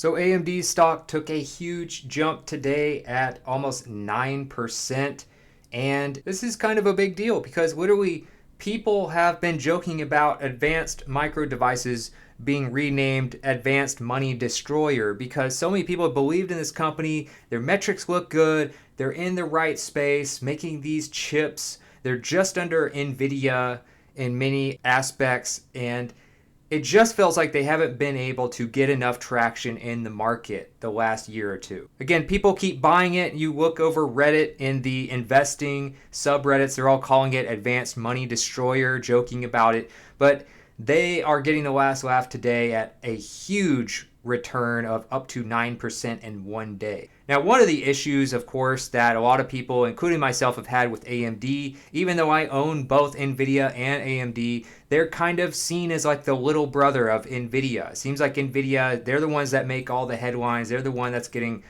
So AMD stock took a huge jump today at almost 9%. And this is kind of a big deal because literally people have been joking about advanced micro devices being renamed Advanced Money Destroyer because so many people believed in this company. Their metrics look good. They're in the right space making these chips. They're just under NVIDIA in many aspects, and it just feels like they haven't been able to get enough traction in the market the last year or two. Again, people keep buying it. You look over Reddit in the investing subreddits, they're all calling it Advanced Money Destroyer, joking about it. But they are getting the last laugh today at a huge return of up to 9% in one day. Now, one of the issues, of course, that a lot of people, including myself, have had with AMD, even though I own both NVIDIA and AMD, they're kind of seen as like the little brother of NVIDIA. It seems like NVIDIA, they're the ones that make all the headlines. They're the one that's getting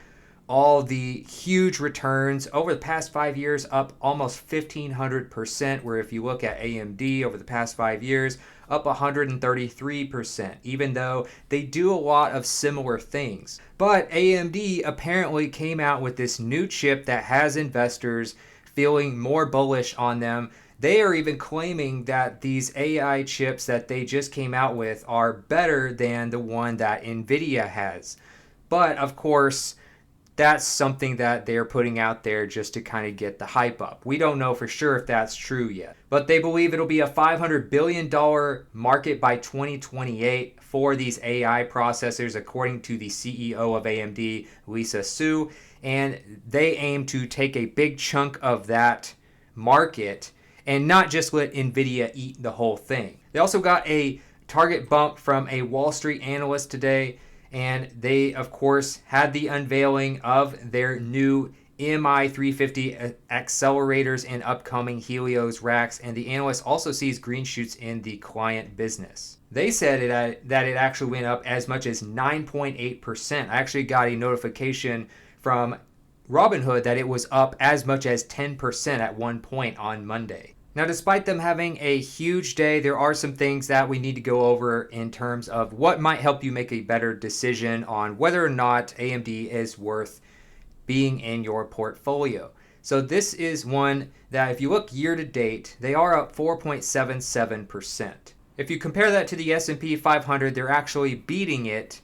all the huge returns over the past 5 years, up almost 1,500%, where if you look at AMD over the past 5 years, up 133%, even though they do a lot of similar things. But AMD apparently came out with this new chip that has investors feeling more bullish on them. They are even claiming that these AI chips that they just came out with are better than the one that NVIDIA has. But of course, that's something that they're putting out there just to kind of get the hype up. We don't know for sure if that's true yet. But they believe it'll be a $500 billion market by 2028 for these AI processors, according to the CEO of AMD, Lisa Su. And they aim to take a big chunk of that market and not just let NVIDIA eat the whole thing. They also got a target bump from a Wall Street analyst today, and they, of course, had the unveiling of their new MI350 accelerators and upcoming Helios racks, and the analyst also sees green shoots in the client business. They said that it actually went up as much as 9.8%. I actually got a notification from Robinhood that it was up as much as 10% at one point on Monday. Now, despite them having a huge day, there are some things that we need to go over in terms of what might help you make a better decision on whether or not AMD is worth being in your portfolio. So this is one that if you look year to date, they are up 4.77%. If you compare that to the S&P 500, they're actually beating it,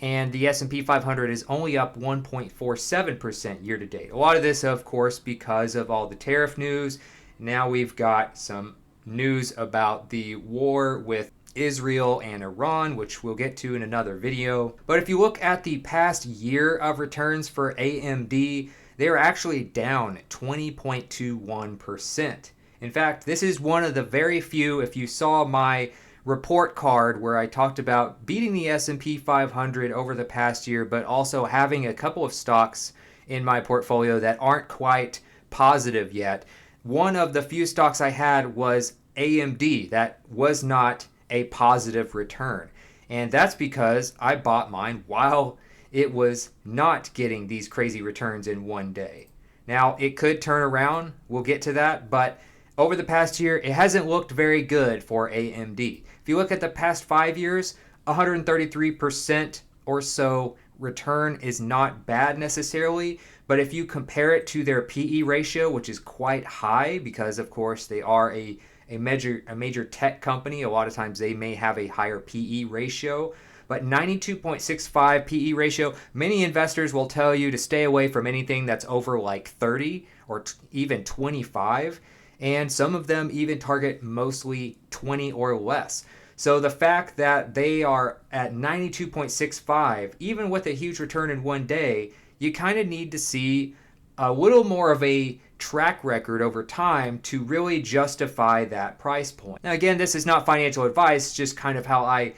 and the S&P 500 is only up 1.47% year to date. A lot of this, of course, because of all the tariff news. Now we've got some news about the war with Israel and Iran, which we'll get to in another video. But if you look at the past year of returns for AMD, they are actually down 20.21%. In fact, this is one of the very few, if you saw my report card where I talked about beating the S&P 500 over the past year, but also having a couple of stocks in my portfolio that aren't quite positive yet. One of the few stocks I had was AMD that was not a positive return. And that's because I bought mine while it was not getting these crazy returns in one day. Now, it could turn around. We'll get to that. But over the past year, it hasn't looked very good for AMD. If you look at the past 5 years, 133% or so return is not bad necessarily, but if you compare it to their PE ratio, which is quite high because of course they are a major tech company, a lot of times they may have a higher PE ratio, but 92.65 PE ratio, many investors will tell you to stay away from anything that's over like 30 or even 25, and some of them even target mostly 20 or less. So the fact that they are at 92.65, even with a huge return in one day, you kind of need to see a little more of a track record over time to really justify that price point. Now, again, this is not financial advice, just kind of how I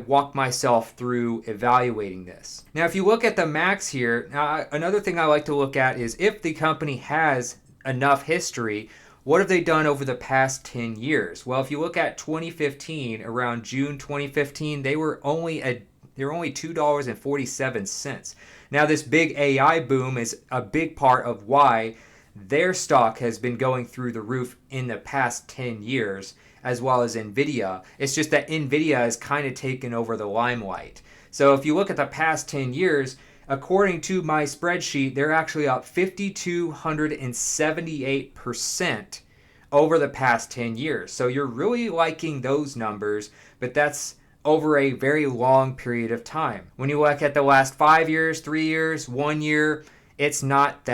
walk myself through evaluating this. Now, if you look at the max here, another thing I like to look at is if the company has enough history, what have they done over the past 10 years? Well, if you look at 2015, around June 2015, they were only $2.47. Now, this big AI boom is a big part of why their stock has been going through the roof in the past 10 years, as well as NVIDIA. It's just that NVIDIA has kind of taken over the limelight. So if you look at the past 10 years, according to my spreadsheet, they're actually up 5,278% over the past 10 years. So you're really liking those numbers, but that's over a very long period of time. When you look at the last 5 years, 3 years, 1 year, it's not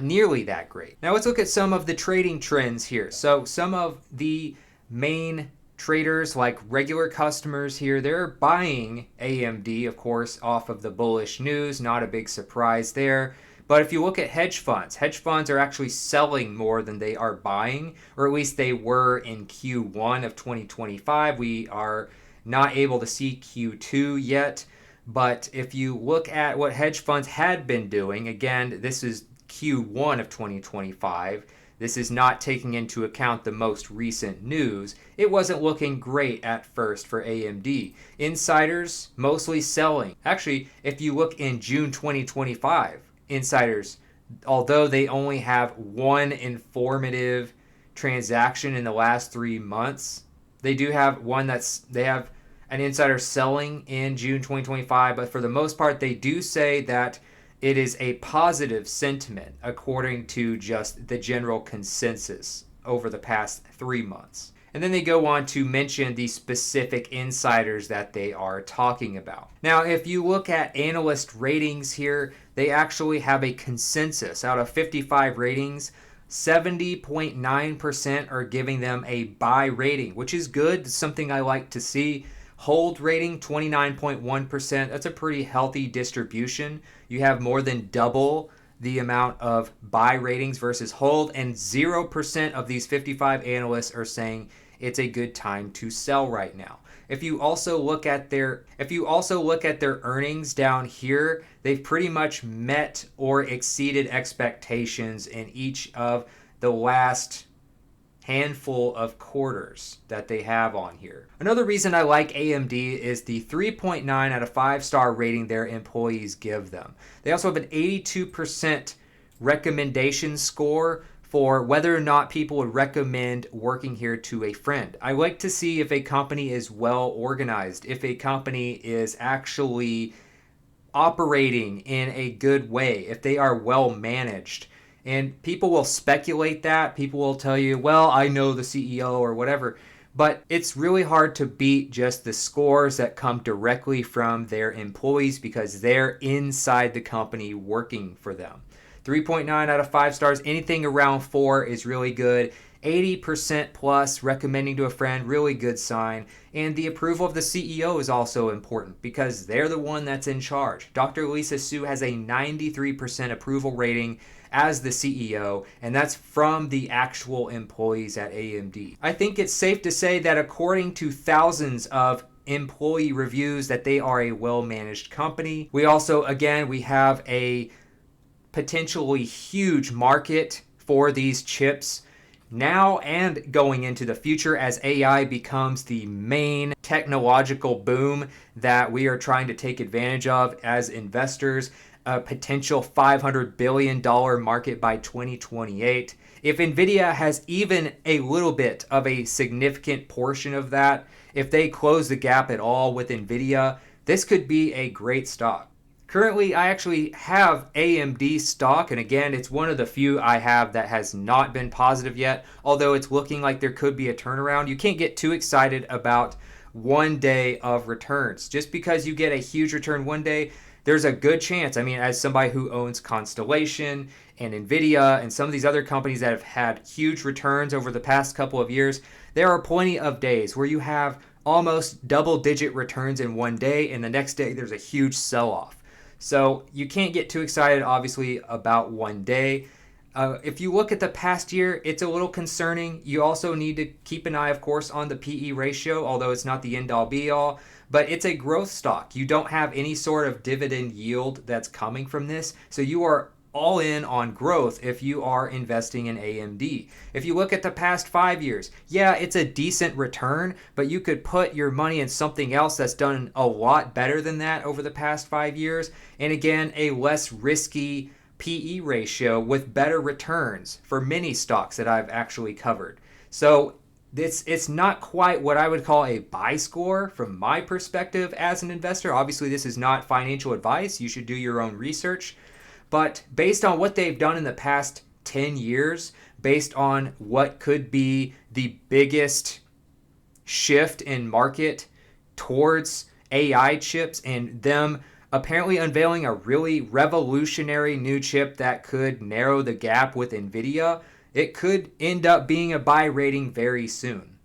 nearly that great. Now let's look at some of the trading trends here. So some of the main traders, like regular customers here, they're buying AMD, of course, off of the bullish news. Not a big surprise there. But if you look at hedge funds are actually selling more than they are buying, or at least they were in Q1 of 2025. We are not able to see Q2 yet. But if you look at what hedge funds had been doing, again, this is Q1 of 2025. This is not taking into account the most recent news. It wasn't looking great at first for AMD. Insiders mostly selling. Actually, if you look in June 2025, insiders, although they only have one informative transaction in the last 3 months, they do have they have an insider selling in June 2025, but for the most part, they do say that it is a positive sentiment according to just the general consensus over the past 3 months. And then they go on to mention the specific insiders that they are talking about. Now, if you look at analyst ratings here, they actually have a consensus. Out of 55 ratings, 70.9% are giving them a buy rating, which is good. It's something I like to see. Hold rating, 29.1%. That's a pretty healthy distribution. You have more than double the amount of buy ratings versus hold, and 0% of these 55 analysts are saying it's a good time to sell right now. If you also look at their earnings down here, they've pretty much met or exceeded expectations in each of the last handful of quarters that they have on here. Another reason I like AMD is the 3.9 out of 5-star rating their employees give them. They also have an 82% recommendation score for whether or not people would recommend working here to a friend. I like to see if a company is well organized, if a company is actually operating in a good way, if they are well managed. And people will speculate that. People will tell you, well, I know the CEO or whatever. But it's really hard to beat just the scores that come directly from their employees because they're inside the company working for them. 3.9 out of 5 stars. Anything around 4 is really good. 80% plus recommending to a friend, really good sign. And the approval of the CEO is also important because they're the one that's in charge. Dr. Lisa Su has a 93% approval rating as the CEO, and that's from the actual employees at AMD. I think it's safe to say that according to thousands of employee reviews that they are a well-managed company. We also, again, we have a potentially huge market for these chips now and going into the future as AI becomes the main technological boom that we are trying to take advantage of as investors. A potential $500 billion market by 2028. If NVIDIA has even a little bit of a significant portion of that, if they close the gap at all with NVIDIA, this could be a great stock. Currently, I actually have AMD stock, and again, it's one of the few I have that has not been positive yet, although it's looking like there could be a turnaround. You can't get too excited about one day of returns. Just because you get a huge return one day, there's a good chance, I mean, as somebody who owns Constellation and NVIDIA and some of these other companies that have had huge returns over the past couple of years, there are plenty of days where you have almost double-digit returns in one day, and the next day there's a huge sell-off. So you can't get too excited, obviously, about one day. If you look at the past year, it's a little concerning. You also need to keep an eye, of course, on the PE ratio, although it's not the end-all be-all. But it's a growth stock. You don't have any sort of dividend yield that's coming from this. So you are all in on growth if you are investing in AMD. If you look at the past 5 years, yeah, it's a decent return, but you could put your money in something else that's done a lot better than that over the past 5 years. And again, a less risky PE ratio with better returns for many stocks that I've actually covered. So it's not quite what I would call a buy score from my perspective as an investor. Obviously, this is not financial advice. You should do your own research. But based on what they've done in the past 10 years, based on what could be the biggest shift in market towards AI chips and them apparently unveiling a really revolutionary new chip that could narrow the gap with Nvidia, it could end up being a buy rating very soon.